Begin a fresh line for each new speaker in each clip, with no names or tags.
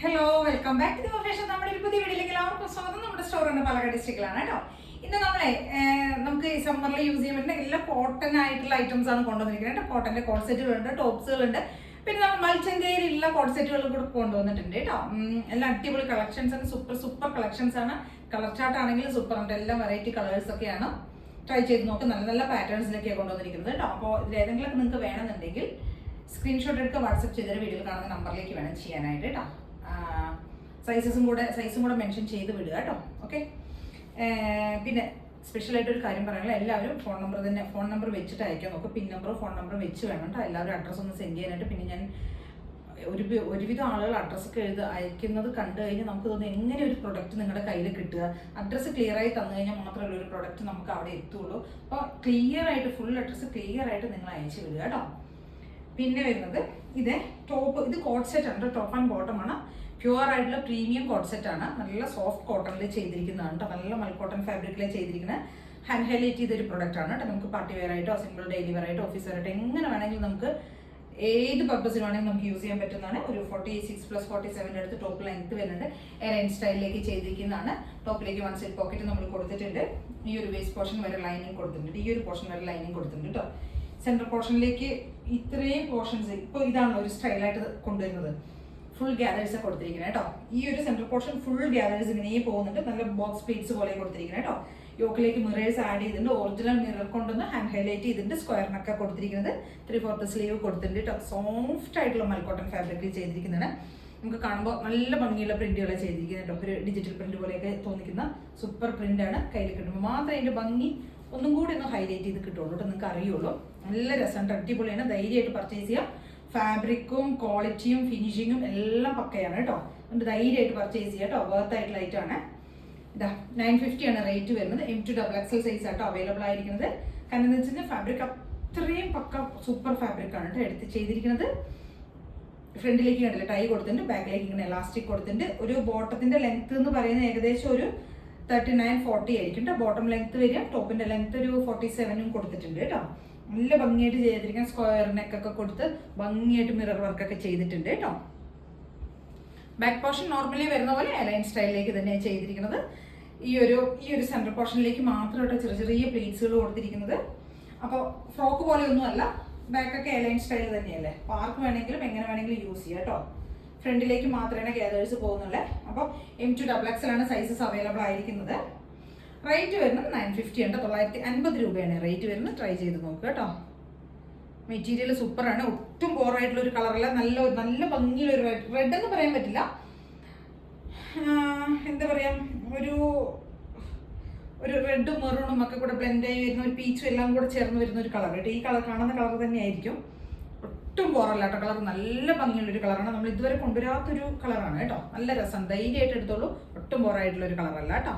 Hello, welcome back to fashion. നമ്മുടെ ഒരു പുതിയ വീഡിയോയിലേക്ക് എല്ലാവർക്കും സ്വാഗതം. നമ്മുടെ സ്റ്റോറിന്റെ പാലക്കാട് ഡിസ്ട്രിക്റ്റിലാണ് കേട്ടോ. ഇന്ന് നമുക്ക് ഈ സമ്മറിൽ യൂസ് ചെയ്യാൻ പറ്റുന്ന എല്ലാ കോട്ടൺ ആയിട്ടുള്ള ഐറ്റംസ് ആണ് കൊണ്ടുവന്നിരിക്കുന്നത് കേട്ടോ. കോട്ടന്റെ കോട്ട് സെറ്റുകളുണ്ട്, ടോപ്സുകളുണ്ട്, പിന്നെ നമ്മൾ മൾച്ചന്തയിലുള്ള കോട്ട് സെറ്റുകൾ കൂടെ കൊണ്ടുവന്നിട്ടുണ്ട് കേട്ടോ. എല്ലാം അടിപൊളി കളക്ഷൻസ് ആണ്, സൂപ്പർ കളക്ഷൻസ് ആണ്. കളർ ചാർട്ട് ആണെങ്കിലും സൂപ്പർ ഉണ്ട്, എല്ലാം വെറൈറ്റി കളേഴ്സ് ഒക്കെയാണ്. ട്രൈ ചെയ്ത് നോക്ക്, നല്ല നല്ല പാറ്റേൺസിലൊക്കെയാണ് കൊണ്ടുവന്നിരിക്കുന്നത് കേട്ടോ. അപ്പോൾ ഇതിൽ ഏതെങ്കിലും നിങ്ങൾക്ക് വേണമെന്നുണ്ടെങ്കിൽ സ്ക്രീൻഷോട്ട് എടുക്കുക, വാട്സപ്പ് ചെയ്തൊരു വീഡിയോയിൽ കാണുന്ന നമ്പറിലേക്ക് വേണം ചെയ്യാനായിട്ട് കേട്ടോ. സൈസും കൂടെ മെൻഷൻ ചെയ്ത് വിടുക കേട്ടോ. ഓക്കെ, പിന്നെ സ്പെഷ്യലായിട്ട് ഒരു കാര്യം പറയാനുള്ള, എല്ലാവരും ഫോൺ നമ്പർ വെച്ചിട്ട് അയക്കാൻ നോക്കുക. പിൻ നമ്പറോ ഫോൺ നമ്പർ വെച്ച് വേണം കേട്ടോ. എല്ലാവരും അഡ്രസ്സ് ഒന്ന് സെൻഡ് ചെയ്യാനായിട്ട്. പിന്നെ ഞാൻ ഒരുവിധം ആളുകൾ അഡ്രസ്സൊക്കെ അയക്കുന്നത് കണ്ടു കഴിഞ്ഞാൽ നമുക്ക് തോന്നുന്നു എങ്ങനെ ഒരു പ്രൊഡക്റ്റ് നിങ്ങളുടെ കയ്യിൽ കിട്ടുക. അഡ്രസ്സ് ക്ലിയർ ആയി തന്നു കഴിഞ്ഞാൽ മാത്രമല്ല ഒരു പ്രൊഡക്റ്റ് നമുക്ക് അവിടെ എത്തുള്ളൂ. അപ്പോൾ ക്ലിയർ ആയിട്ട് ഫുൾ അഡ്രസ്സ് ക്ലിയർ ആയിട്ട് നിങ്ങൾ അയച്ചു വിടുക കേട്ടോ. പിന്നെ വരുന്നത് ഇത് കോട്ട് സെറ്റ് ആണ്, ടോപ്പ് ആൻഡ് ബോട്ടം ആണ്. പ്യുവർ ആയിട്ടുള്ള പ്രീമിയം കോട്ട് സെറ്റ് ആണ്. നല്ല സോഫ്റ്റ് കോട്ടണിൽ ചെയ്തിരിക്കുന്നതാണ് കേട്ടോ. നല്ല മൽക്കോട്ടൺ ഫാബ്രിക്കിൽ ചെയ്തിരിക്കുന്ന ഹാൻഡ് ഹൈലൈറ്റ് ചെയ്തൊരു പ്രൊഡക്റ്റ് ആണ് കേട്ടോ. നമുക്ക് പാർട്ടി വെയർ ആയിട്ടോ സിമ്പിൾ ഡെയിലി വെയർ ആയിട്ടോ ഓഫീസ് വെയർ ആയിട്ടോ എങ്ങനെ വേണമെങ്കിലും നമുക്ക് ഏത് പർപ്പസിന് വേണമെങ്കിലും നമുക്ക് യൂസ് ചെയ്യാൻ പറ്റുന്നതാണ്. ഒരു 46+47 അടുത്ത് ടോപ്പ് ലെങ്ത് വരുന്നുണ്ട്. എയർലൈൻ സ്റ്റൈലിലേക്ക് ചെയ്തിരിക്കുന്നതാണ്. ടോപ്പിലേക്ക് 1 സൈഡ് പോക്കറ്റ് നമ്മൾ കൊടുത്തിട്ടുണ്ട്. ഈ ഒരു വേസ്റ്റ് പോർഷൻ വരെ ലൈനിങ് കൊടുത്തിട്ടുണ്ട്. ഈ ഒരു പോർഷൻ വരെ ലൈനിങ് കൊടുത്തിട്ടുണ്ട് കേട്ടോ. സെൻട്രൽ പോർഷനിലേക്ക് ഇത്രയും പോർഷൻസ് ഇപ്പോൾ ഇതാണല്ലോ ഒരു സ്റ്റൈലായിട്ട് കൊണ്ടുവരുന്നത്. ഫുൾ ഗ്യാദേഴ്സ് കൊടുത്തിരിക്കുന്നത് കേട്ടോ. ഈ ഒരു സെൻട്രൽ പോർഷൻ ഫുൾ ഗ്യാദേഴ്സ് ഇങ്ങനെ പോകുന്നുണ്ട്. നല്ല ബോക്സ് പ്ലേറ്റ്സ് പോലെ കൊടുത്തിരിക്കുന്നത് കേട്ടോ. യോക്കിലേക്ക് മിറേഴ്സ് ആഡ് ചെയ്തിട്ടുണ്ട്. ഒറിജിനൽ മിറർ കൊണ്ടൊന്ന് ഹാൻഡ് ഹൈലൈറ്റ് ചെയ്തിട്ടുണ്ട്. സ്ക്വയറിനൊക്കെ കൊടുത്തിരിക്കുന്നത് 3/4 സ്ലീവ് കൊടുത്തിട്ടുണ്ട് കേട്ടോ. സോഫ്റ്റ് ആയിട്ടുള്ള മൽക്കോട്ടൺ ഫാബ്രിക്കിൽ ചെയ്തിരിക്കുന്നതാണ്. നമുക്ക് കാണുമ്പോൾ നല്ല ഭംഗിയുള്ള പ്രിന്റുകളെ ചെയ്തിരിക്കുന്നത് കേട്ടോ. ഒരു ഡിജിറ്റൽ പ്രിന്റ് പോലെയൊക്കെ തോന്നിക്കുന്ന സൂപ്പർ പ്രിന്റാണ്. കയ്യിൽ കിട്ടുമ്പോൾ മാത്രമേ അതിൻ്റെ ഭംഗി ഒന്നും കൂടി ഒന്ന് ഹൈലൈറ്റ് ചെയ്ത് കിട്ടുള്ളൂ കേട്ടോ. നിങ്ങൾക്ക് അറിയുള്ളൂ. നല്ല രസമുണ്ട്, അടിപൊളിയാണ്. ധൈര്യമായിട്ട് പർച്ചേസ് ചെയ്യാം. ഫാബ്രിക്കും ക്വാളിറ്റിയും ഫിനിഷിങ്ങും എല്ലാം പക്കയാണ് കേട്ടോ. അതുകൊണ്ട് ധൈര്യമായിട്ട് പർച്ചേസ് ചെയ്യാം കേട്ടോ. വർത്ത് ആയിട്ടുള്ള ഐറ്റം ആണ്. ഇതാ 950 ആണ് റേറ്റ് വരുന്നത്. M2XXL സൈസ് ആട്ടോ അവൈലബിൾ ആയിരിക്കുന്നത്. കാരണം എന്താ വെച്ച് കഴിഞ്ഞാൽ ഫാബ്രിക് അത്രയും പക്ക സൂപ്പർ ഫാബ്രിക് ആണ് കേട്ടോ എടുത്ത് ചെയ്തിരിക്കുന്നത്. ഫ്രണ്ടിലേക്ക് കണ്ടില്ല ടൈ കൊടുത്തിട്ടുണ്ട്, ബാക്കിലേക്ക് ഇങ്ങനെ എലാസ്റ്റിക് കൊടുത്തിട്ടുണ്ട്. ഒരു ബോട്ടത്തിന്റെ ലെങ്ത് എന്ന് പറയുന്നത് ഏകദേശം ഒരു 39-40 ആയിരിക്കും കേട്ടോ. ബോട്ടം ലെങ്ത് വരിക. ടോപ്പിന്റെ ലെങ്ത് ഒരു 47 കൊടുത്തിട്ടുണ്ട് കേട്ടോ. നല്ല ഭംഗിയായിട്ട് ചെയ്തിരിക്കാൻ സ്ക്വയർ നെക്കൊക്കെ കൊടുത്ത് ഭംഗിയായിട്ട് മിറർ വർക്കൊക്കെ ചെയ്തിട്ടുണ്ട് കേട്ടോ. ബാക്ക് പോർഷൻ നോർമലി വരുന്ന പോലെ എലൈൻ സ്റ്റൈലിലേക്ക് തന്നെയാണ് ചെയ്തിരിക്കുന്നത്. ഈ ഒരു സെൻട്രൽ പോർഷനിലേക്ക് മാത്രമായിട്ട് ചെറിയ പ്ലീറ്റ്സുകൾ കൊടുത്തിരിക്കുന്നത്. അപ്പോൾ ഫ്രോക്ക് പോലെ ഒന്നുമല്ല, ബാക്കൊക്കെ എലൈൻ സ്റ്റൈൽ തന്നെയല്ലേ. പാർക്ക് വേണമെങ്കിലും എങ്ങനെ വേണമെങ്കിലും യൂസ് ചെയ്യാം കേട്ടോ. ഫ്രണ്ടിലേക്ക് മാത്രമേ ഗ്യാദേഴ്സ് പോകുന്നുള്ളൂ. അപ്പോൾ M2XXL ആണ് സൈസസ് അവൈലബിൾ ആയിരിക്കുന്നത്. റേറ്റ് വരുന്നത് 950 ഉണ്ട്. 950 രൂപയാണ് റേറ്റ് വരുന്നത്. ട്രൈ ചെയ്ത് നോക്കുക കേട്ടോ. മെറ്റീരിയൽ സൂപ്പറാണ്. ഒട്ടും ബോറായിട്ടുള്ള ഒരു കളറല്ല. നല്ല ഭംഗിയുള്ളൊരു റെഡ് എന്ന് പറയാൻ പറ്റില്ല, എന്താ പറയാ, ഒരു റെഡും മെറൂണും ഒക്കെ കൂടെ ബ്ലെൻഡ് ആയി വരുന്ന ഒരു പീച്ചും എല്ലാം കൂടെ ചേർന്ന് വരുന്ന ഒരു കളർ കേട്ടോ. ഈ കളർ കാണുന്ന കളർ തന്നെയായിരിക്കും. ഒട്ടും ബോറല്ല കേട്ടോ. കളർ നല്ല ഭംഗിയുള്ളൊരു കളറാണ്. നമ്മൾ ഇതുവരെ കൊണ്ടുവരാത്തൊരു കളറാണ് കേട്ടോ. നല്ല രസം, ധൈര്യമായിട്ട് എടുത്തോളൂ. ഒട്ടും ബോറായിട്ടുള്ള ഒരു കളറല്ല കേട്ടോ.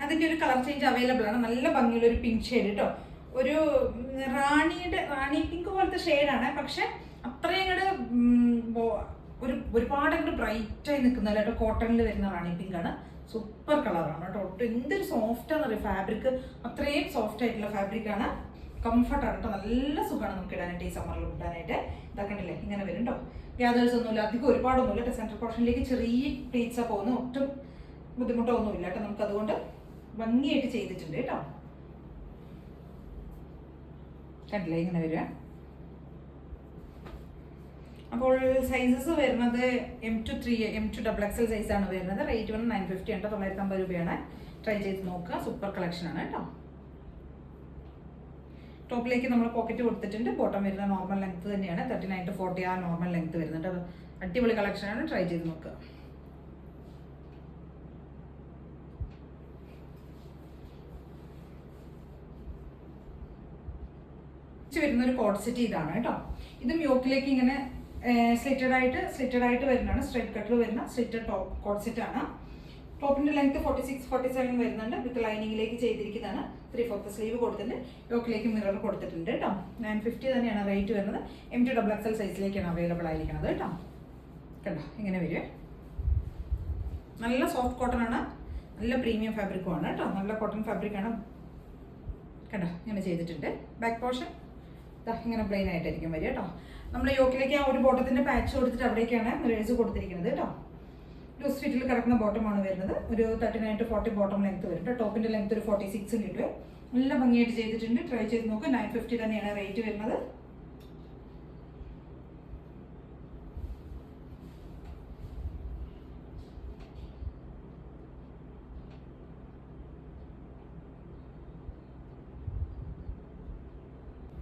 അതിന്റെ ഒരു കളർ ചേഞ്ച് അവൈലബിൾ ആണ്. നല്ല ഭംഗിയുള്ള ഒരു പിങ്ക് ഷെയ്ഡ് കേട്ടോ. ഒരു റാണി പിങ്ക് പോലത്തെ ഷെയ്ഡാണ്. പക്ഷെ അത്രയും ഒരുപാട് ബ്രൈറ്റ് ആയി നിൽക്കുന്ന കേട്ടോ. കോട്ടണിൽ വരുന്ന റാണി പിങ്ക് ആണ്. സൂപ്പർ കളറാണ് കേട്ടോ. ഒട്ടും എന്തൊരു സോഫ്റ്റ് ആണെന്ന് അറിയാം. ഫാബ്രിക് അത്രയും സോഫ്റ്റ് ആയിട്ടുള്ള ഫാബ്രിക് ആണ്. കംഫർട്ടാണ് കേട്ടോ. നല്ല സുഖമാണ് നമുക്ക് ഇടാനായിട്ട്. ഈ സമ്മറിൽ ഇടാനായിട്ട് ഇതാക്കണ്ടില്ലേ ഇങ്ങനെ വരും കേട്ടോ. ഗ്യാദേഴ്സ് ഒന്നുമില്ല, അധികം ഒരുപാടൊന്നുമില്ല കേട്ടോ. സെൻട്രൽ പോർഷനിലേക്ക് ചെറിയ പ്ലീറ്റ്സാണ് പോകുന്നത്. ഒട്ടും ബുദ്ധിമുട്ടൊന്നുമില്ല കേട്ടോ. നമുക്ക് അതുകൊണ്ട് ഭംഗിയായിട്ട് ചെയ്തിട്ടുണ്ട് കേട്ടോ. കണ്ടില്ലേ ഇങ്ങനെ വരിക. അപ്പോൾ സൈസസ് വരുന്നത് M2XXL സൈസാണ് വരുന്നത്. റേറ്റ് വന്ന് 950 ഉണ്ട്. 950 രൂപയാണ്. ട്രൈ ചെയ്ത് നോക്കുക. സൂപ്പർ കളക്ഷൻ ആണ് കേട്ടോ. ടോപ്പിലേക്ക് നമ്മൾ പോക്കറ്റ് കൊടുത്തിട്ടുണ്ട്. ബോട്ടം വരുന്ന നോർമൽ ലെങ്ത് തന്നെയാണ്. 39-40 ആ നോർമൽ ലെങ്ത് വരുന്നുണ്ട്. അടിപൊളി കളക്ഷനാണ്. ട്രൈ ചെയ്ത് നോക്കുക. വരുന്ന ഒരു കോട്ട് സെറ്റ് ഇതാണ് കേട്ടോ. ഇതും യോക്കിലേക്ക് ഇങ്ങനെ സ്ലിറ്റഡ് ആയിട്ട് വരുന്നതാണ്. സ്ട്രൈറ്റ് കട്ടിൽ വരുന്ന സ്ലിറ്റഡ് ടോപ്പ് കോട്ട് സെറ്റ് ആണ്. ടോപ്പിന്റെ ലെങ്ത് 46-47 വരുന്നുണ്ട്. വിത്ത് ലൈനിങ്ങിലേക്ക് ചെയ്തിരിക്കുന്നതാണ്. 3/4 സ്ലീവ് കൊടുത്തിട്ടുണ്ട്. യോക്കിലേക്ക് മിറർ കൊടുത്തിട്ടുണ്ട് കേട്ടോ. 950 തന്നെയാണ് റേറ്റ് വരുന്നത്. M2XXL സൈസിലേക്കാണ് അവൈലബിൾ ആയിരിക്കുന്നത് കേട്ടോ. കണ്ടോ ഇങ്ങനെ വരും. നല്ല സോഫ്റ്റ് കോട്ടൺ ആണ്. നല്ല പ്രീമിയം ഫാബ്രിക്കുമാണ് കേട്ടോ, നല്ല കോട്ടൺ ഫാബ്രിക്കാണ്. കണ്ടോ ഇങ്ങനെ ചെയ്തിട്ടുണ്ട്. ബാക്ക് പോർഷൻ ഇങ്ങനെ പ്ലെയിൻ ആയിട്ടായിരിക്കും വരിക കേട്ടോ. നമ്മുടെ യോക്കിലേക്ക് ആ ഒരു ബോട്ടത്തിന്റെ പാച്ച് കൊടുത്തിട്ട് അവിടേക്കാണ് മിറേഴ്സ് കൊടുത്തിരിക്കുന്നത് കേട്ടോ. ലൂസ് ഫിറ്റിൽ കിടക്കുന്ന ബോട്ടമാണ് വരുന്നത്. ഒരു 39 to 40 ബോട്ടം ലെങ്ത് വരും കേട്ടോ. ടോപ്പിന്റെ ലെങ്ത് ഒരു 46 കിട്ടും. നല്ല ഭംഗിയായിട്ട് ചെയ്തിട്ടുണ്ട്. ട്രൈ ചെയ്ത് നോക്കുക. 950 തന്നെയാണ് റേറ്റ് വരുന്നത്.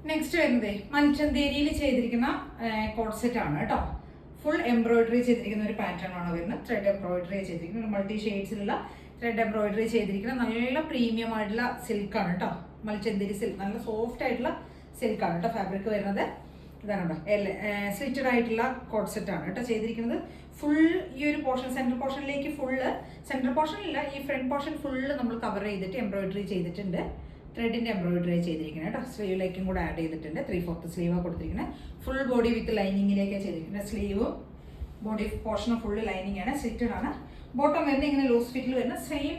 നെക്സ്റ്റ് വരുന്നത് മൽച്ചന്തേരിയിൽ ചെയ്തിരിക്കുന്ന കോഡ് സെറ്റ് ആണ് കേട്ടോ. ഫുൾ എംബ്രോയിഡറി ചെയ്തിരിക്കുന്ന ഒരു പാറ്റേൺ ആണ് വരുന്നത്. ത്രെഡ് എംബ്രോയിഡറി ചെയ്തിരിക്കുന്നത്, മൾട്ടി ഷെയ്ഡ്സിലുള്ള ത്രെഡ് എംബ്രോയിഡറി ചെയ്തിരിക്കുന്ന നല്ല പ്രീമിയം ആയിട്ടുള്ള സിൽക്കാണ് കേട്ടോ. മൽച്ചന്തേരി സിൽക്ക്, നല്ല സോഫ്റ്റ് ആയിട്ടുള്ള സിൽക്കാണ് കേട്ടോ ഫാബ്രിക് വരുന്നത്. ഇതാണ് കേട്ടോ സ്ലിറ്റഡ് ആയിട്ടുള്ള കോഡ് സെറ്റ് ആണ് കേട്ടോ ചെയ്തിരിക്കുന്നത്. ഫുൾ ഈ ഒരു പോർഷൻ സെൻട്രൽ പോർഷനിലേക്ക് ഫുള്ള്, സെൻട്രൽ പോർഷനില്ല, ഈ ഫ്രണ്ട് പോർഷൻ ഫുള്ള് നമ്മൾ കവർ ചെയ്തിട്ട് എംബ്രോയിഡറി ചെയ്തിട്ടുണ്ട്. ത്രെഡിന്റെ എംബ്രോയിഡറി ചെയ്തിരിക്കുന്നത് കേട്ടോ. സ്ലീവിലേക്കും കൂടെ ആഡ് ചെയ്തിട്ടുണ്ട്. 3/4 സ്ലീവാണ് കൊടുത്തിരിക്കുന്നത്. ഫുൾ ബോഡി വിത്ത് ലൈനിങ്ങിലേക്കാണ് ചെയ്തിരിക്കുന്നത്. സ്ലീവും ബോഡി പോർഷനും ഫുള്ള് ലൈനിങ് ആണ്, സ്ലിറ്റഡ് ആണ്. ബോട്ടം വരുന്ന ഇങ്ങനെ ലൂസ് ഫിറ്റിൽ വരുന്ന സെയിം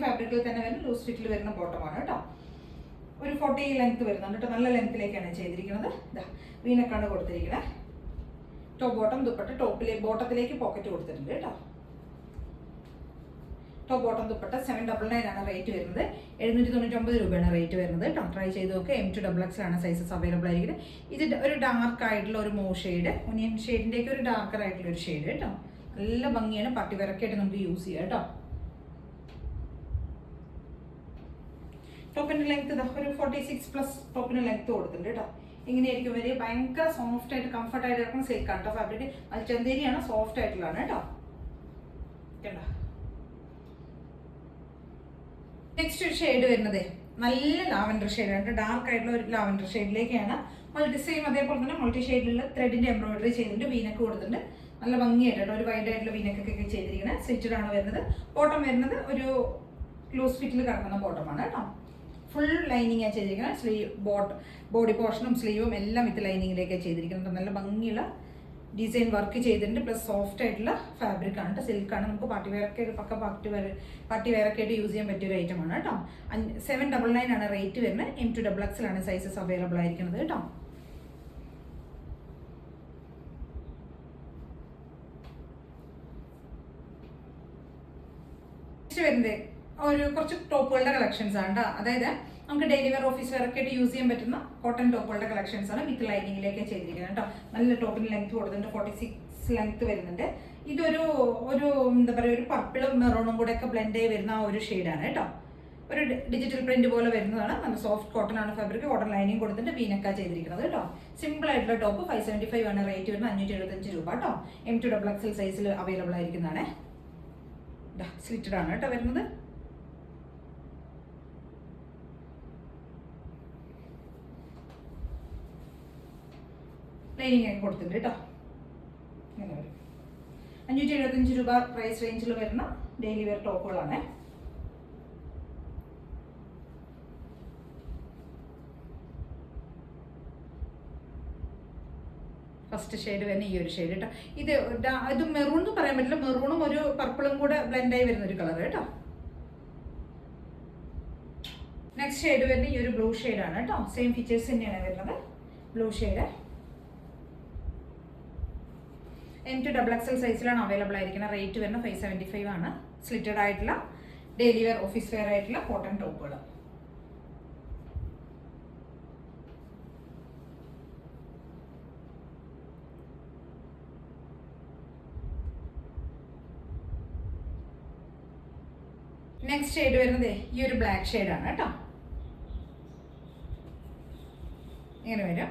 ഫാബ്രിക്കിൽ തന്നെ വരുന്ന ലൂസ് ഫിറ്റിൽ വരുന്ന ബോട്ടമാണ് കേട്ടോ. ഒരു 40 ലെങ്ത് വരുന്നുണ്ട് കേട്ടോ. നല്ല ലെങ്ത്തിലേക്കാണ് ചെയ്തിരിക്കുന്നത്. ഇതാ വീനക്കാണ് കൊടുത്തിരിക്കുന്നത്. ടോപ്പ് ബോട്ടം ദുപ്പട്ട, ബോട്ടത്തിലേക്ക് പോക്കറ്റ് കൊടുത്തിട്ടുണ്ട് കേട്ടോ. ടോപ്പ് ബോട്ടം ദുപ്പട്ട 799 ആണ് റേറ്റ് വരുന്നത്. 799 രൂപയാണ് റേറ്റ് വരുന്നത് കേട്ടോ. ട്രൈ ചെയ്ത് നോക്കുക. M2XX ആണ് സൈസസ് അവൈലബിൾ ആയിരിക്കുന്നത്. ഇത് ഒരു ഡാർക്ക് ആയിട്ടുള്ള ഒരു ഷെയ്ഡ്, ഒനിയൻ ഷെയ്ഡിൻ്റെയൊക്കെ ഒരു ഡാർക്കർ ആയിട്ടുള്ള ഒരു ഷെയ്ഡ് കേട്ടോ. നല്ല ഭംഗിയാണ്. പട്ടി വിറക്കായിട്ട് നമുക്ക് യൂസ് ചെയ്യാം കേട്ടോ. ടോപ്പിന്റെ ലെങ്ത് ഒരു 46+ ടോപ്പിന് ലെങ്ത് കൊടുത്തിട്ടുണ്ട് കേട്ടോ. ഇങ്ങനെയായിരിക്കും വരെ. ഭയങ്കര സോഫ്റ്റ് ആയിട്ട് കംഫർട്ട് ആയിട്ട് ഇറക്കുന്ന സിൽക്കാണ് കേട്ടോ ഫാബ്രിക്. അത് ചന്തേരിയാണ്, സോഫ്റ്റ് ആയിട്ടുള്ളതാണ് കേട്ടോ. കേട്ടോ നെക്സ്റ്റ് ഒരു ഷെയ്ഡ് വരുന്നത് നല്ല ലാവൻഡർ ഷെയ്ഡാണ്. ഡാർക്ക് ആയിട്ടുള്ള ഒരു ലാവൻഡർ ഷെയ്ഡിലേക്കാണ് സെയിം അതേപോലെ തന്നെ മൾട്ടി ഷെയ്ഡിലുള്ള ത്രെഡിന്റെ എംബ്രോയിഡറി ചെയ്തിട്ടുണ്ട്. വീനക്ക് കൊടുത്തിട്ടുണ്ട്. നല്ല ഭംഗിയായിട്ടോ ഒരു വൈഡ് ആയിട്ടുള്ള വീനക്കൊക്കെ ചെയ്തിരിക്കുന്നത്. സ്റ്റിച്ചഡ് ആണ് വരുന്നത്. ബോട്ടം വരുന്നത് ഒരു ലൂസ് ഫിറ്റിൽ കിടക്കുന്ന ബോട്ടമാണ് കേട്ടോ. ഫുൾ ലൈനിങ് ആണ് ചെയ്തിരിക്കുന്നത്. ബോഡി പോർഷനും സ്ലീവും എല്ലാം വിത്ത് ലൈനിങ്ങിലേക്കാണ് ചെയ്തിരിക്കുന്നത്. നല്ല ഭംഗിയുള്ള ഡിസൈൻ വർക്ക് ചെയ്തിട്ടുണ്ട്. പ്ലസ് സോഫ്റ്റ് ആയിട്ടുള്ള ഫാബ്രിക് ആണ്, സിൽക്കാണ്. നമുക്ക് പാർട്ടി വെയറൊക്കെ പാർട്ടി വെയറൊക്കെ ആയിട്ട് യൂസ് ചെയ്യാൻ പറ്റിയ ഒരു ഐറ്റം ആണ് കേട്ടോ. 799 ആണ് റേറ്റ് വരുന്നത്. M2XX ആണ് സൈസസ് അവൈലബിൾ ആയിരിക്കുന്നത് കേട്ടോ. നെക്സ്റ്റ് വരുന്നത് ഒരു കുറച്ച് ടോപ്പുകളുടെ കളക്ഷൻസ് ആണ് കേട്ടോ. അതായത് നമുക്ക് ഡെയിലി വെയർ ഓഫീസ് വെയർ ഒക്കെ ആയിട്ട് യൂസ് ചെയ്യാൻ പറ്റുന്ന കോട്ടൺ ടോപ്പുകളുടെ കളക്ഷൻസ് ആണ്. വിത്ത് ലൈനിങ്ങിലേക്ക് ചെയ്തിരിക്കുന്നത് കേട്ടോ. നല്ല ടോപ്പിന് ലെങ്ത് കൊടുത്തിട്ടുണ്ട്. 46 ലെങ്ത് വരുന്നുണ്ട്. ഇതൊരു എന്താ പറയുക, ഒരു പർപ്പിളും മെറൂണും കൂടെ ഒക്കെ ബ്ലെൻഡ് ആയി വരുന്ന ആ ഒരു ഷെയ്ഡാണ് കേട്ടോ. ഒരു ഡിജിറ്റൽ പ്രിന്റ് പോലെ വരുന്നതാണ്. നല്ല സോഫ്റ്റ് കോട്ടൺ ആണ് ഫാബ്രിക്. കോട്ടൺ ലൈനിങ് കൊടുത്തിട്ട് വീനക്ക ചെയ്തിരിക്കുന്നത് കേട്ടോ. സിമ്പിൾ ആയിട്ടുള്ള ടോപ്പ് 575 ആണ് റേറ്റ് വരുന്നത്. 575 രൂപ കേട്ടോ. M2XX സൈസിൽ അവൈലബിൾ ആയിരിക്കുന്നതാണ്. സ്ലിറ്റഡ് ആണ് കേട്ടോ വരുന്നത്. ലൈനിങ് ഒക്കെ കൊടുത്തിട്ടുണ്ട് കേട്ടോ. ഇങ്ങനെ വരും. 575 രൂപ പ്രൈസ് റേഞ്ചിൽ വരുന്ന ഡെയിലി വെയർ ടോപ്പുകളാണ്. ഫസ്റ്റ് ഷെയ്ഡ് വരുന്ന ഈ ഒരു ഷെയ്ഡ് കേട്ടോ. ഇത് മെറൂൺ എന്ന് പറയാൻ പറ്റില്ല. മെറൂണും ഒരു പർപ്പിളും കൂടെ ബ്ലെൻഡായി വരുന്ന ഒരു കളർ കേട്ടോ. നെക്സ്റ്റ് ഷെയ്ഡ് വരുന്ന ഈ ഒരു ബ്ലൂ ഷെയ്ഡാണ് കേട്ടോ. സെയിം ഫീച്ചേഴ്സ് തന്നെയാണ് വരുന്നത്. ബ്ലൂ ഷെയ്ഡ് M2XX സൈസിലാണ് അവൈലബിൾ ആയിരിക്കുന്നത്. റേറ്റ് വരുന്ന 575 ആണ്. സ്ലിറ്റഡ് ആയിട്ടുള്ള ഡെയിലി വെയർ ഓഫീസ് വെയർ ആയിട്ടുള്ള കോട്ടൺ ടോപ്പുകൾ. നെക്സ്റ്റ് ഷെയ്ഡ് വരുന്നത് ഈ ഒരു ബ്ലാക്ക് ഷെയ്ഡാണ് കേട്ടോ. ഇങ്ങനെ വരും.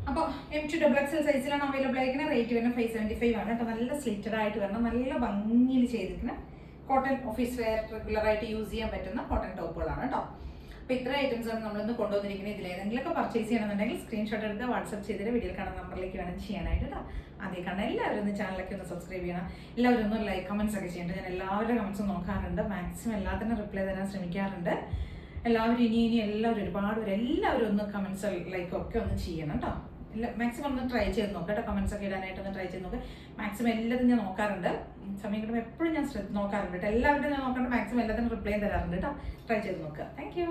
അപ്പോൾ M2XX സൈസിലാണ് അവൈലബിൾ ആയിരിക്കുന്നത്. റേറ്റ് വരുന്നത് 575 ആണ് കേട്ടോ. നല്ല സ്ലിറ്റഡ് ആയിട്ട് വരണം, നല്ല ഭംഗിയിൽ ചെയ്തിരിക്കുന്ന കോട്ടൺ ഓഫീസ് വെയർ റെഗുലറായിട്ട് യൂസ് ചെയ്യാൻ പറ്റുന്ന കോട്ടൺ ടോപ്പുകളാണ് കേട്ടോ. അപ്പോൾ ഇത്ര ഐറ്റംസ് ആണ് നമ്മളിന്ന് കൊണ്ടുവന്നിരിക്കുന്നത്. ഇതിലേതെങ്കിലുമൊക്കെ പർച്ചേസ് ചെയ്യണമെന്നുണ്ടെങ്കിൽ സ്ക്രീൻഷോട്ട് എടുത്ത് വാട്സ്ആപ്പ് ചെയ്തിട്ട് വീഡിയോയിൽ കാണുന്ന നമ്പറിലേക്ക് വേണം ചെയ്യാനായിട്ട് കേട്ടോ. ആദ്യം കാണാൻ എല്ലാവരും ഒന്ന് ചാനലൊക്കെ ഒന്ന് സബ്സ്ക്രൈബ് ചെയ്യണം. എല്ലാവരും ഒന്ന് ലൈക്ക് കമൻറ്റ്സ് ഒക്കെ ചെയ്യേണ്ടത്. ഞാൻ എല്ലാവരുടെ കമൻറ്റ്സും നോക്കാറുണ്ട്. മാക്സിമം എല്ലാത്തിനും റിപ്ലൈ തരാൻ ശ്രമിക്കാറുണ്ട്. എല്ലാവരും ഇനി എല്ലാവരും ഒരുപാട് പേര് എല്ലാവരും ഒന്ന് കമൻറ്റ്സ് ലൈക്കൊക്കെ ഒന്ന് ചെയ്യണം കേട്ടോ. മാക്സിമം ഒന്ന് ട്രൈ ചെയ്ത് നോക്കുക കേട്ടോ. കമൻസ് ഒക്കെ ഇടാനായിട്ട് ഒന്ന് ട്രൈ ചെയ്ത് നോക്കുക. മാക്സിമം എല്ലാതും ഞാൻ നോക്കാറുണ്ട്. സമയം കിട്ടുമ്പോൾ എപ്പോഴും ഞാൻ നോക്കാറുണ്ട് കേട്ടോ. എല്ലാവരുടെയും ഞാൻ നോക്കാറുണ്ട്. മാക്സിമം എല്ലാത്തിനും റിപ്ലൈ തരാറുണ്ട് കേട്ടോ. ട്രൈ ചെയ്ത് നോക്കുക. Thank you.